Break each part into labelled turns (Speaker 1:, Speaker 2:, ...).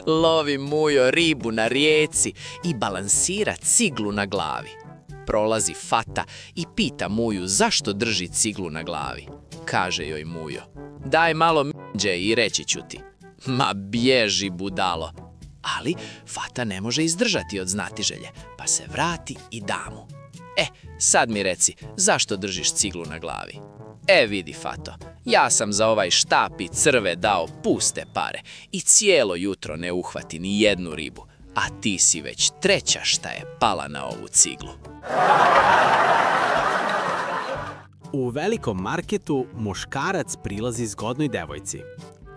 Speaker 1: Lovi Mujo ribu na rijeci i balansira ciglu na glavi. Prolazi Fata i pita Muju zašto drži ciglu na glavi. Kaže joj Mujo, daj malo minđe i reći ću ti. Ma bježi budalo. Ali Fata ne može izdržati od znatiželje, pa se vrati i da mu. Sad mi reci, zašto držiš ciglu na glavi? Vidi Fato, ja sam za ovaj štap i crve dao puste pare i cijelo jutro ne uhvati ni jednu ribu, a ti si već treća šta je pala na ovu ciglu.
Speaker 2: U velikom marketu muškarac prilazi zgodnoj devojci.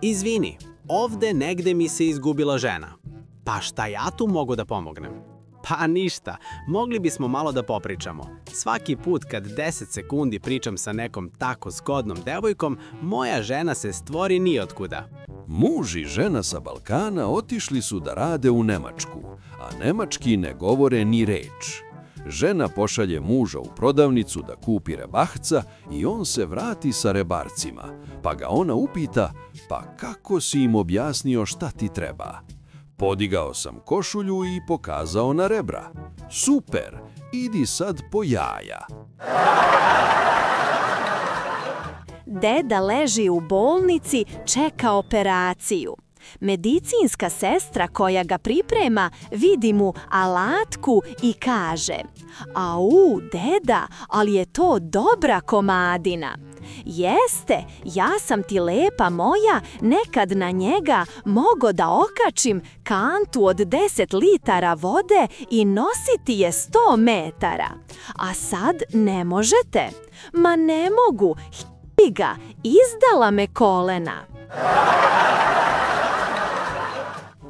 Speaker 2: Izvini, ovde negde mi se izgubila žena. Pa šta ja tu mogu da pomognem? Pa ništa, mogli bismo malo da popričamo. Svaki put kad 10 sekundi pričam sa nekom tako zgodnom devojkom, moja žena se stvori nijotkuda.
Speaker 3: Muž i žena sa Balkana otišli su da rade u Nemačku, a nemački ne govore ni reč. Žena pošalje muža u prodavnicu da kupi rebahca i on se vrati sa rebarcima, pa ga ona upita, pa kako si im objasnio šta ti treba? Podigao sam košulju i pokazao na rebra. Super, idi sad po jaja.
Speaker 4: Deda leži u bolnici, čeka operaciju. Medicinska sestra koja ga priprema vidi mu alatku i kaže: Au, deda, ali je to dobra komadina. Jeste, ja sam ti lepa moja, nekad na njega mogo da okačim kantu od 10 litara vode i nositi je 100 metara. A sad ne možete. Ma ne mogu, hi ga, izdala me kolena.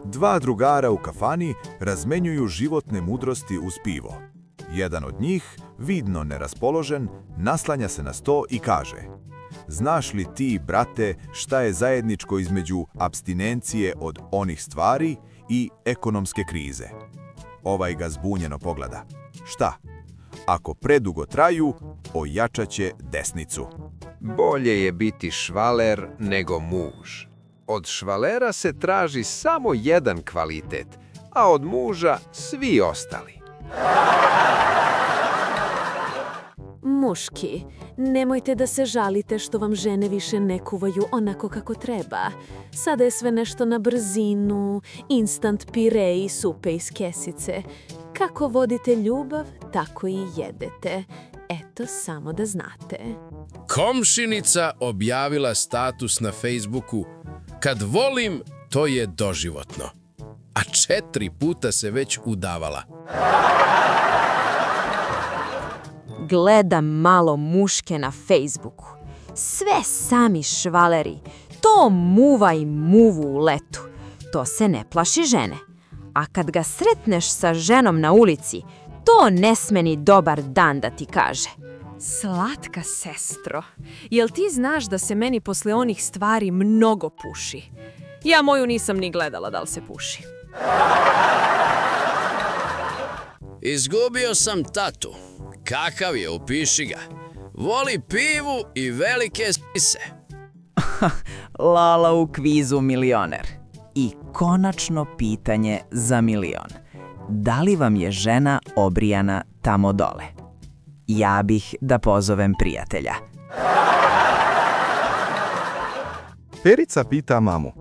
Speaker 5: Dva drugara u kafani razmenjuju životne mudrosti uz pivo. Jedan od njih, vidno neraspoložen, naslanja se na sto i kaže: Znaš li ti, brate, šta je zajedničko između apstinencije od onih stvari i ekonomske krize? Ovaj ga zbunjeno pogleda. Šta? Ako predugo traju, ojačaće desnicu.
Speaker 6: Bolje je biti švaler nego muž. Od švalera se traži samo jedan kvalitet, a od muža svi ostali.
Speaker 7: Muški, nemojte da se žalite što vam žene više ne kuvaju onako kako treba. Sada je sve nešto na brzinu, instant pire i supe iz kesice. Kako vodite ljubav, tako i jedete. Eto, samo da znate.
Speaker 8: Komšinica objavila status na Facebooku: Kad volim, to je doživotno. A 4 puta se već udavala.
Speaker 9: Gledam malo muške na Facebooku. Sve sami švaleri. To muva i muvu u letu. To se ne plaši žene. A kad ga sretneš sa ženom na ulici, to ne sme ni dobar dan da ti kaže.
Speaker 10: Slatka sestro, jel ti znaš da se meni posle onih stvari mnogo puši? Ja moju nisam ni gledala da li se puši.
Speaker 11: Izgubio sam tatu. Kakav je, upiši ga. Voli pivu i velike spise.
Speaker 12: Lala u kvizu Milioner. I konačno pitanje za milion. Da li vam je žena obrijana tamo dole? Ja bih da pozovem prijatelja.
Speaker 13: Perica pita mamu: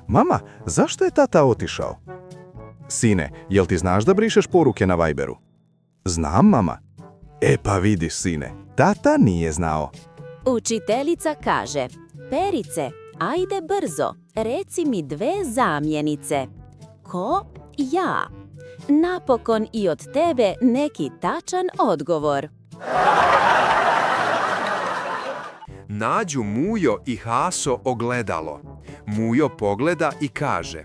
Speaker 13: Mama, zašto je tata otišao? Sine, jel ti znaš da brišeš poruke na Viberu? Znam, mama. Pa vidiš, sine, tata nije znao.
Speaker 14: Učiteljica kaže: Perice, ajde brzo, reci mi 2 zamjenice. Ko? Ja. Napokon i od tebe neki tačan odgovor.
Speaker 6: Nađu Mujo i Haso ogledalo. Mujo pogleda i kaže: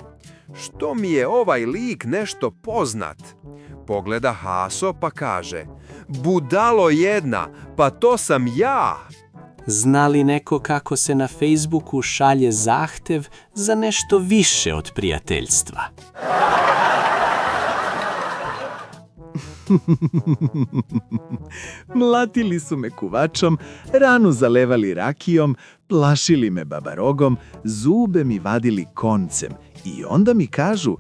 Speaker 6: Što mi je ovaj lik nešto poznat? Pogleda Haso pa kaže: Budalo jedna, pa to sam ja.
Speaker 2: Zna li neko kako se na Facebooku šalje zahtev za nešto više od prijateljstva?
Speaker 5: Mlatili su me kuvačom, ranu zalevali rakijom, plašili me babarogom, zube mi vadili koncem i onda mi kažu,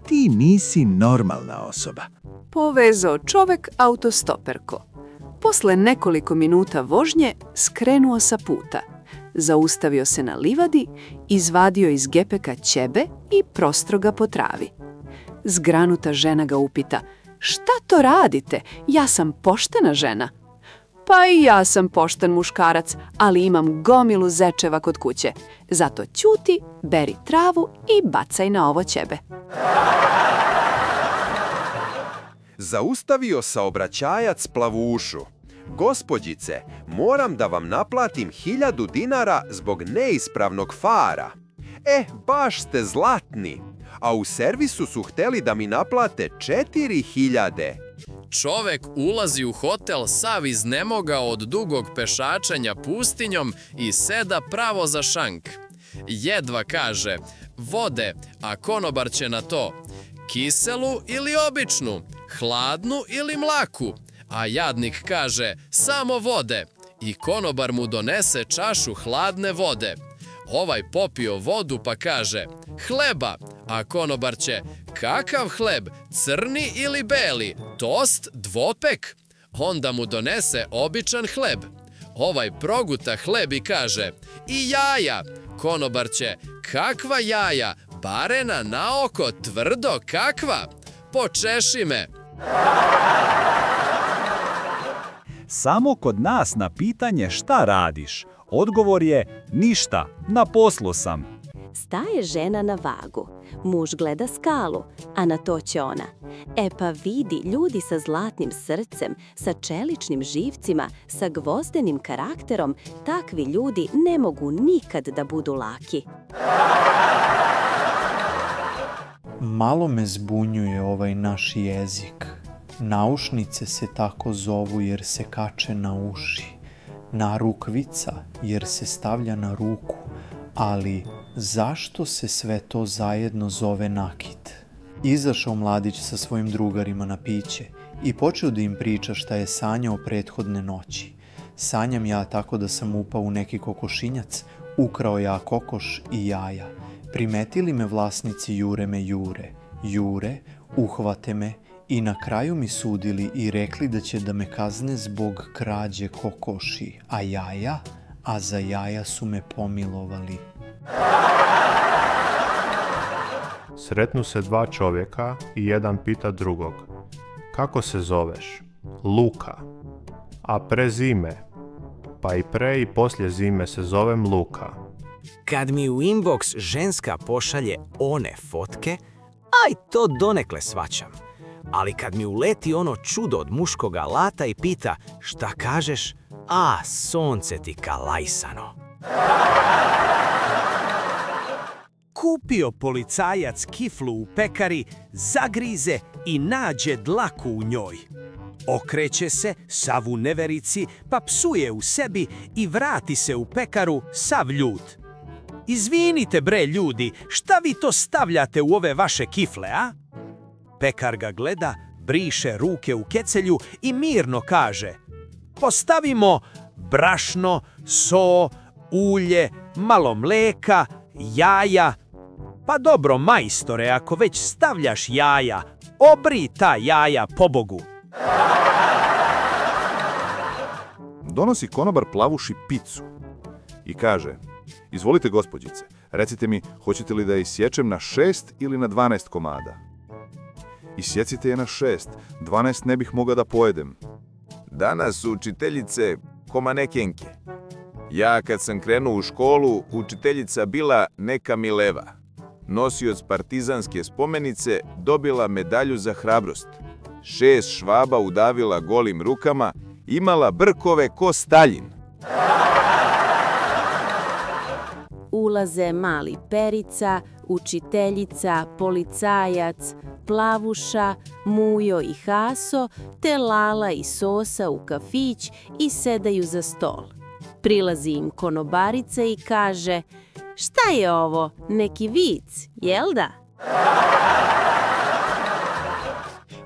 Speaker 5: ti nisi normalna osoba.
Speaker 15: Povezao čovek autostoperko. Posle nekoliko minuta vožnje skrenuo sa puta. Zaustavio se na livadi, izvadio iz gepeka ćebe i prostro ga po travi. Zgranuta žena ga upita, šta to radite? Ja sam poštena žena. Pa i ja sam pošten muškarac, ali imam gomilu zečeva kod kuće. Zato ćuti, beri travu i bacaj na ovo ćebe.
Speaker 6: Zaustavio saobraćajac plavušu. Gospođice, moram da vam naplatim 1000 dinara zbog neispravnog fara. Baš ste zlatni. A u servisu su hteli da mi naplate 4000.
Speaker 11: Čovek ulazi u hotel sav iznemogao od dugog pešačanja pustinjom i seda pravo za šank. Jedva kaže, vode, a konobar će na to, kiselu ili običnu, hladnu ili mlaku, a jadnik kaže, samo vode, i konobar mu donese čašu hladne vode. Ovaj popio vodu pa kaže, hleba, a konobar će, kakav hleb, crni ili beli, tost, dvopek? Onda mu donese običan hleb. Ovaj proguta hleb i kaže, i jaja, konobar će, kakva jaja, barena na oko, tvrdo, kakva? Počeši me.
Speaker 16: Samo kod nas na pitanje šta radiš, odgovor je ništa, na poslu sam.
Speaker 14: Staje žena na vagu. Muž gleda skalu, a na to će ona. Pa vidi ljudi sa zlatnim srcem, sa čeličnim živcima, sa gvozdenim karakterom, takvi ljudi ne mogu nikad da budu laki.
Speaker 17: Malo me zbunjuje ovaj naš jezik. Naušnice se tako zovu jer se kače na uši. Narukvica jer se stavlja na ruku. Ali zašto se sve to zajedno zove nakit? Izašao mladić sa svojim drugarima na piće i počeo da im priča šta je sanjao prethodne noći. Sanjam ja tako da sam upao u neki kokošinjac, ukrao ja kokoš i jaja. Primetili me vlasnici jure me jure, uhvate me i na kraju mi sudili i rekli da će da me kazne zbog krađe kokoši, a za jaja su me pomilovali.
Speaker 18: Sretnu se dva čovjeka i jedan pita drugog, kako se zoveš? Luka. A pre zime? Pa i pre i poslije zime se zovem Luka.
Speaker 2: Kad mi u inbox ženska pošalje one fotke, aj to donekle svaćam. Ali kad mi uleti ono čudo od muškog alata i pita šta kažeš, sonce ti kalajsano.
Speaker 19: Kupio policajac kiflu u pekari, zagrize i nađe dlaku u njoj. Okreće se, sav u neverici, pa psuje u sebi i vrati se u pekaru sav ljut. Izvinite bre ljudi, šta vi to stavljate u ove vaše kifle, a? Pekar ga gleda, briše ruke u kecelju i mirno kaže, postavimo brašno, so, ulje, malo mleka, jaja. Pa dobro, majstore, ako već stavljaš jaja, obri ta jaja, pobogu.
Speaker 5: Donosi konobar plavuši picu i kaže, izvolite gospođice, recite mi, hoćete li da je isječem na 6 ili na 12 komada? Isjecite je na 6, 12 ne bih mogao da pojedem.
Speaker 20: Danas su učiteljice ko manekenke. Ja kad sam krenuo u školu, učiteljica bila neka mileva. Nosioc partizanske spomenice dobila medalju za hrabrost. 6 švaba udavila golim rukama, imala brkove ko Staljin.
Speaker 14: Ulaze mali Perica, učiteljica, policajac, Plavuša, Mujo i Haso, te Lala i Sosa u kafić i sedaju za stol. Prilazi im konobarica i kaže, šta je ovo, neki vic, jel da?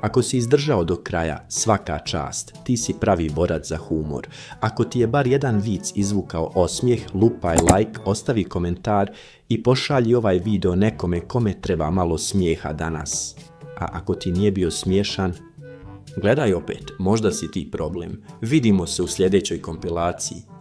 Speaker 21: Ako si izdržao do kraja, svaka čast, ti si pravi borac za humor. Ako ti je bar jedan vic izvukao osmijeh, lupaj like, ostavi komentar i pošalji ovaj video nekome kome treba malo smijeha danas. A ako ti nije bio smiješan, gledaj opet, možda si ti problem. Vidimo se u sljedećoj kompilaciji.